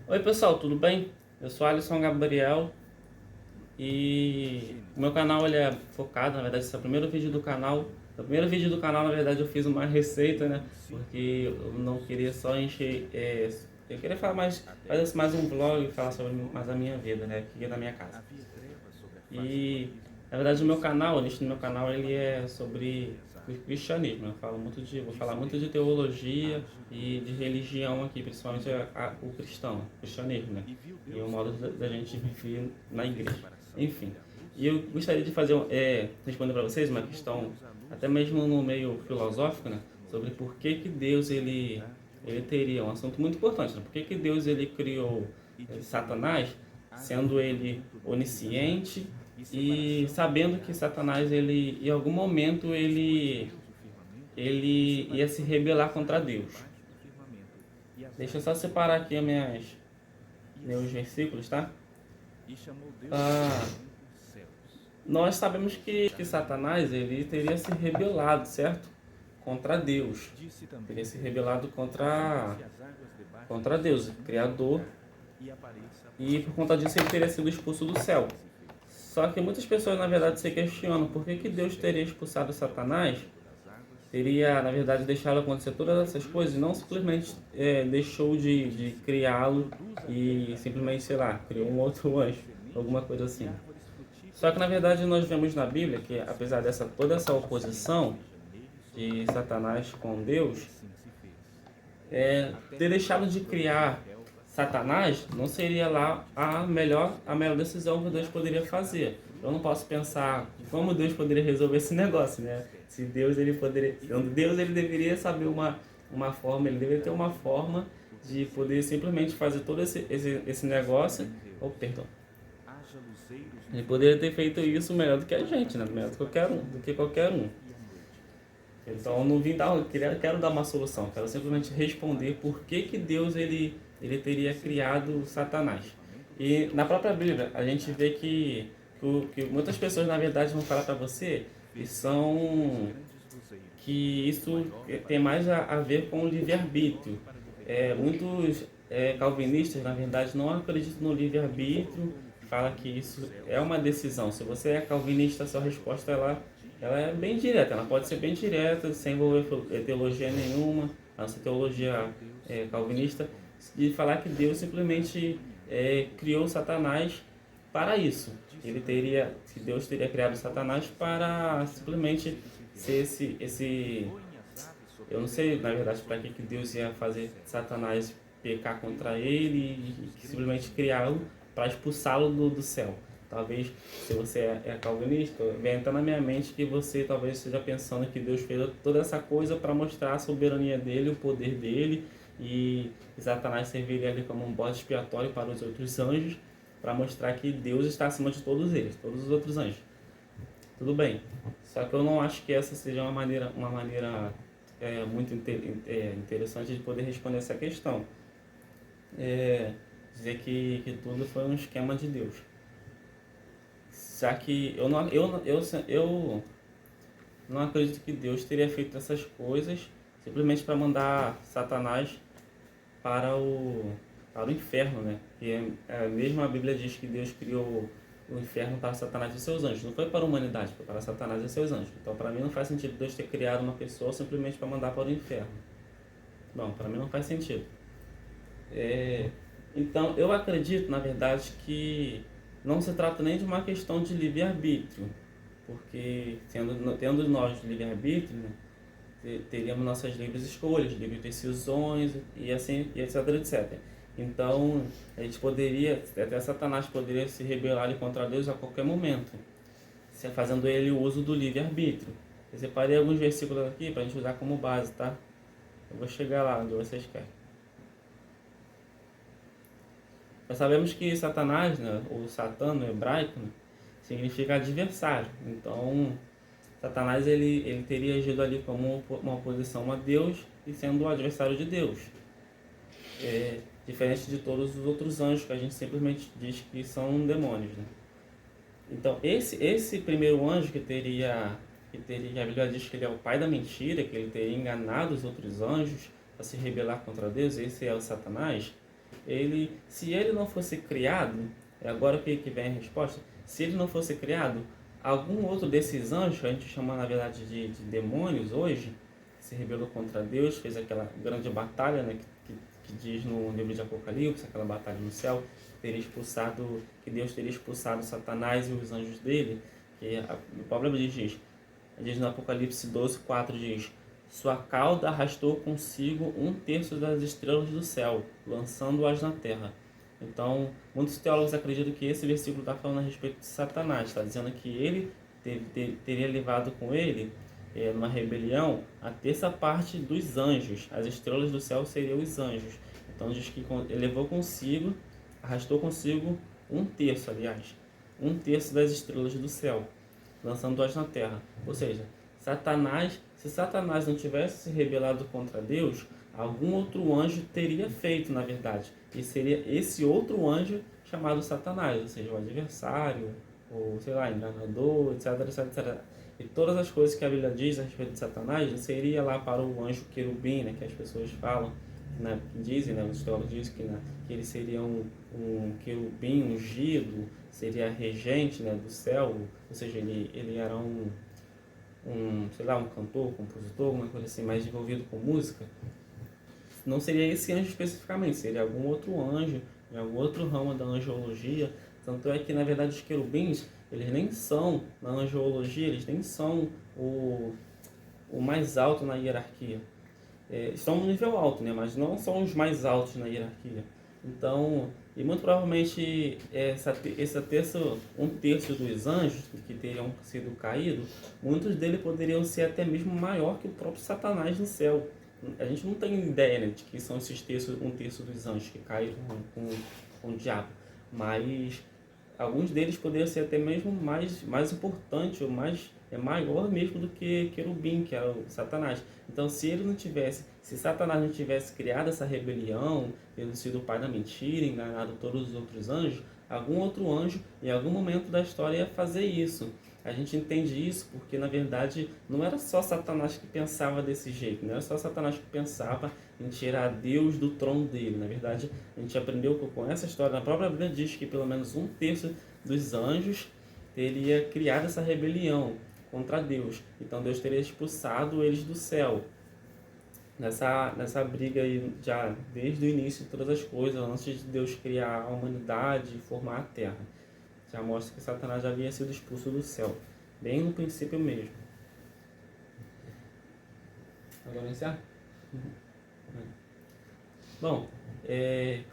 Oi pessoal, tudo bem? Eu sou Alisson Gabriel e o meu canal ele é focado, na verdade, esse é o primeiro vídeo do canal. No primeiro vídeo do canal, na verdade, eu fiz uma receita, né? Porque eu não queria só encher. Eu queria falar mais, fazer mais um vlog e falar sobre mais a minha vida, né? Aqui na minha casa. E na verdade, o meu canal, o nicho do meu canal, ele é sobre o cristianismo. Vou falar muito de teologia e de religião aqui, principalmente o cristão, o cristianismo, né? E o modo da gente viver na igreja. Enfim. E eu gostaria de responder para vocês uma questão, até mesmo no meio filosófico, né? Sobre por que que Deus ele teria um assunto muito importante, né? Por que que Deus ele criou Satanás, sendo ele onisciente e sabendo que Satanás ele em algum momento ele ia se rebelar contra Deus. Deixa eu só separar aqui meus versículos, tá? Ah, nós sabemos que Satanás ele teria se rebelado, certo? Contra Deus. Teria se rebelado contra Deus, o Criador, e por conta disso ele teria sido expulso do céu. Só que muitas pessoas, na verdade, se questionam por que que Deus teria expulsado Satanás, teria, na verdade, deixado acontecer todas essas coisas e não simplesmente deixou de criá-lo e simplesmente, sei lá, criou um outro anjo, alguma coisa assim. Só que, na verdade, nós vemos na Bíblia que, apesar toda essa oposição de Satanás com Deus, ter deixado de criar Satanás não seria lá a melhor decisão que Deus poderia fazer. Eu não posso pensar como Deus poderia resolver esse negócio, né? Se Deus ele poderia, Deus ele deveria saber uma forma, ele deveria ter uma forma de poder simplesmente fazer todo esse negócio. Oh, perdão. Ele poderia ter feito isso melhor do que a gente, né? Melhor do que qualquer um. Então eu não vim dar, quero dar uma solução, quero simplesmente responder por que que Deus ele teria criado Satanás. E na própria Bíblia a gente vê que muitas pessoas na verdade vão falar para você que isso tem mais a ver com o livre-arbítrio. Muitos calvinistas na verdade não acreditam no livre-arbítrio, fala que isso é uma decisão. Se você é calvinista, a sua resposta ela é bem direta, ela pode ser bem direta, sem envolver teologia nenhuma, a nossa teologia calvinista, de falar que Deus simplesmente criou Satanás para isso. Que Deus teria criado Satanás para simplesmente ser eu não sei, na verdade, para que Deus ia fazer Satanás pecar contra ele e simplesmente criá-lo para expulsá-lo do céu. Talvez, se você é calvinista, venha entrar na minha mente que você talvez esteja pensando que Deus fez toda essa coisa para mostrar a soberania dele, o poder dele, e Satanás serviria ali como um bode expiatório para os outros anjos, para mostrar que Deus está acima de todos eles, todos os outros anjos. Tudo bem. Só que eu não acho que essa seja uma maneira muito interessante de poder responder essa questão. Dizer que tudo foi um esquema de Deus. Já que eu não acredito que Deus teria feito essas coisas simplesmente para mandar Satanás para o inferno, né? E mesmo a Bíblia diz que Deus criou o inferno para Satanás e seus anjos. Não foi para a humanidade, foi para Satanás e seus anjos. Então, para mim, não faz sentido Deus ter criado uma pessoa simplesmente para mandar para o inferno. Não, para mim não faz sentido. Então, eu acredito, na verdade, que não se trata nem de uma questão de livre-arbítrio, porque tendo nós livre-arbítrio, né, teríamos nossas livres escolhas, livres decisões e assim, e etc, etc. Então, a gente poderia, até Satanás poderia se rebelar contra Deus a qualquer momento, fazendo ele o uso do livre-arbítrio. Eu separei alguns versículos aqui para a gente usar como base, tá? Eu vou chegar lá onde vocês querem. Nós sabemos que Satanás, né, ou Satã no hebraico, né, significa adversário. Então, Satanás ele teria agido ali como uma oposição a Deus e sendo o adversário de Deus. Diferente de todos os outros anjos que a gente simplesmente diz que são demônios, né? Então, esse primeiro anjo a Bíblia diz que ele é o pai da mentira, que ele teria enganado os outros anjos para se rebelar contra Deus, esse é o Satanás. Se ele não fosse criado, é agora que vem a resposta, se ele não fosse criado, algum outro desses anjos, que a gente chama na verdade de demônios hoje, que se rebelou contra Deus, fez aquela grande batalha, né, que diz no livro de Apocalipse, aquela batalha no céu, que Deus teria expulsado Satanás e os anjos dele, o próprio diz no Apocalipse 12:4 diz: sua cauda arrastou consigo 1/3 das estrelas do céu, lançando-as na terra. Então, muitos teólogos acreditam que esse versículo está falando a respeito de Satanás, está dizendo que ele teria levado com ele, numa rebelião, a terça parte dos anjos. As estrelas do céu seriam os anjos. Então, diz que ele levou consigo, arrastou consigo 1/3, aliás, 1/3 das estrelas do céu, lançando-as na terra. Ou seja, se Satanás não tivesse se rebelado contra Deus, algum outro anjo teria feito, na verdade. E seria esse outro anjo chamado Satanás, ou seja, o adversário, ou sei lá, enganador, etc, etc, etc. E todas as coisas que a Bíblia diz a respeito de Satanás, seria lá para o anjo querubim, né, que as pessoas falam, né, que dizem, né, os teólogos dizem que ele seria um querubim ungido, seria regente, né, do céu, ou seja, ele era sei lá, um cantor, compositor, alguma coisa assim, mais envolvido com música. Não seria esse anjo especificamente, seria algum outro anjo, em algum outro ramo da angeologia. Tanto é que, na verdade, os querubins, eles nem são, na angeologia, eles nem são o mais alto na hierarquia. Estão no nível alto, né? Mas não são os mais altos na hierarquia. Então, e muito provavelmente um terço dos anjos que teriam sido caídos, muitos deles poderiam ser até mesmo maior que o próprio Satanás no céu. A gente não tem ideia, né, de que são um terço dos anjos que caíram com o diabo, mas alguns deles poderiam ser até mesmo mais importante, ou maior mesmo do que querubim, que era o Satanás. Então, se Satanás não tivesse criado essa rebelião, tendo sido o pai da mentira, enganado todos os outros anjos, algum outro anjo, em algum momento da história, ia fazer isso. A gente entende isso porque, na verdade, não era só Satanás que pensava desse jeito, não era só Satanás que pensava em tirar Deus do trono dele. Na verdade, a gente aprendeu com essa história, na própria Bíblia diz que pelo menos 1/3 dos anjos teria criado essa rebelião contra Deus. Então Deus teria expulsado eles do céu. Nessa briga aí, já desde o início de todas as coisas, antes de Deus criar a humanidade e formar a terra. Já mostra que Satanás já havia sido expulso do céu, bem no princípio mesmo. Agora encerra? Bom,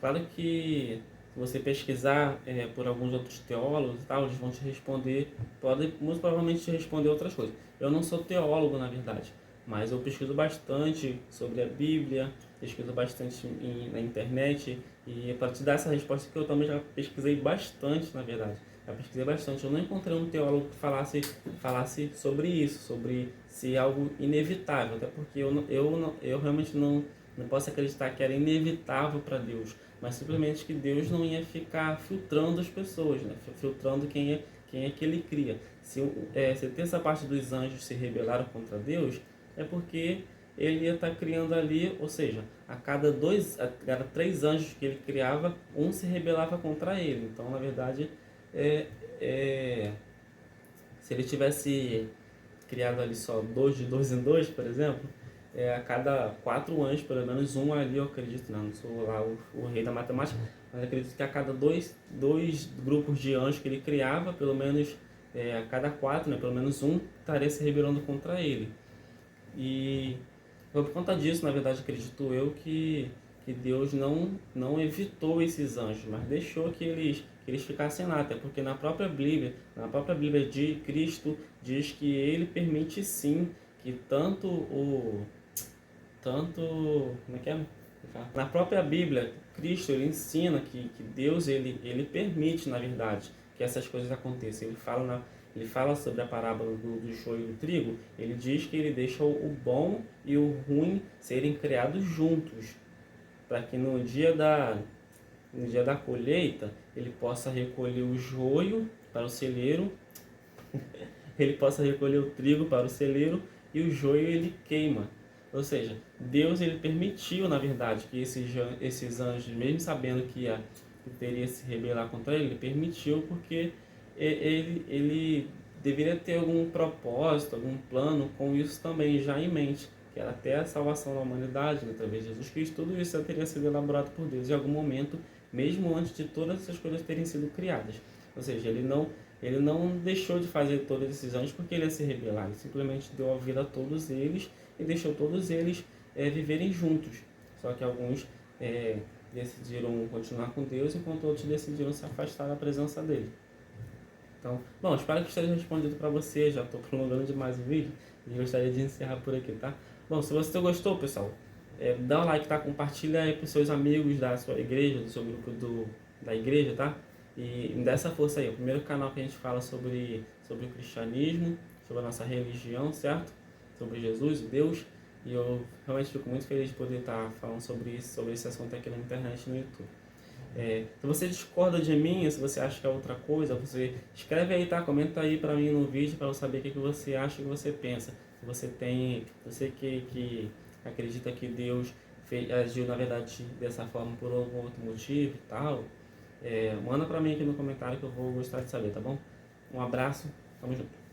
claro que se você pesquisar por alguns outros teólogos e tal, eles vão te responder, podem muito provavelmente te responder outras coisas. Eu não sou teólogo, na verdade, mas eu pesquiso bastante sobre a Bíblia, pesquiso bastante na internet, e para te dar essa resposta que eu também já pesquisei bastante, na verdade. Já pesquisei bastante. Eu não encontrei um teólogo que falasse sobre isso, sobre se é algo inevitável, até porque eu realmente não posso acreditar que era inevitável para Deus, mas simplesmente que Deus não ia ficar filtrando as pessoas, né? Filtrando quem é que ele cria. Se terça parte dos anjos se rebelaram contra Deus, é porque ele ia estar criando ali, ou seja, a cada 3 anjos que ele criava, um se rebelava contra ele. Então, na verdade, se ele tivesse criado ali só 2 de 2 em 2, por exemplo, a cada 4 anjos, pelo menos um ali, eu acredito, não sou lá o rei da matemática, mas acredito que a cada dois grupos de anjos que ele criava, pelo menos a cada 4, né, pelo menos um estaria se rebelando contra ele. E foi por conta disso, na verdade, acredito eu, que Deus não evitou esses anjos, mas deixou que eles ficassem lá, até porque na própria Bíblia de Cristo diz que ele permite sim que como é que é? Na própria Bíblia, Cristo ele ensina que Deus ele permite, na verdade, que essas coisas aconteçam. Ele fala sobre a parábola do joio e do trigo. Ele diz que ele deixa o bom e o ruim serem criados juntos, para que no dia da colheita ele possa recolher o joio para o celeiro, ele possa recolher o trigo para o celeiro, e o joio ele queima. Ou seja, Deus ele permitiu, na verdade, que esses anjos, mesmo sabendo que teria se rebelar contra ele permitiu porque ele deveria ter algum propósito, algum plano com isso também já em mente, que era até a salvação da humanidade, né, através de Jesus Cristo. Tudo isso já teria sido elaborado por Deus em algum momento, mesmo antes de todas essas coisas terem sido criadas. Ou seja, ele não deixou de fazer todos esses anjos porque ele ia se rebelar, ele simplesmente deu a vida a todos eles e deixou todos eles viverem juntos. Só que alguns decidiram continuar com Deus, enquanto outros decidiram se afastar da presença dele. Então, bom, espero que esteja respondido para você. Já estou prolongando demais o vídeo e gostaria de encerrar por aqui, tá? Bom, se você gostou, pessoal, dá um like, tá? Compartilha aí para os seus amigos da sua igreja, do seu grupo da igreja, tá? E me dá essa força aí. É o primeiro canal que a gente fala sobre o cristianismo, sobre a nossa religião, certo? Sobre Jesus, Deus. E eu realmente fico muito feliz de poder estar falando sobre isso, sobre esse assunto aqui na internet e no YouTube. Se você discorda de mim, se você acha que é outra coisa, você escreve aí, tá? Comenta aí pra mim no vídeo para eu saber o que você acha e o que você pensa. Se você que acredita que Deus agiu na verdade dessa forma por algum outro motivo e tal, manda pra mim aqui no comentário que eu vou gostar de saber, tá bom? Um abraço, tamo junto.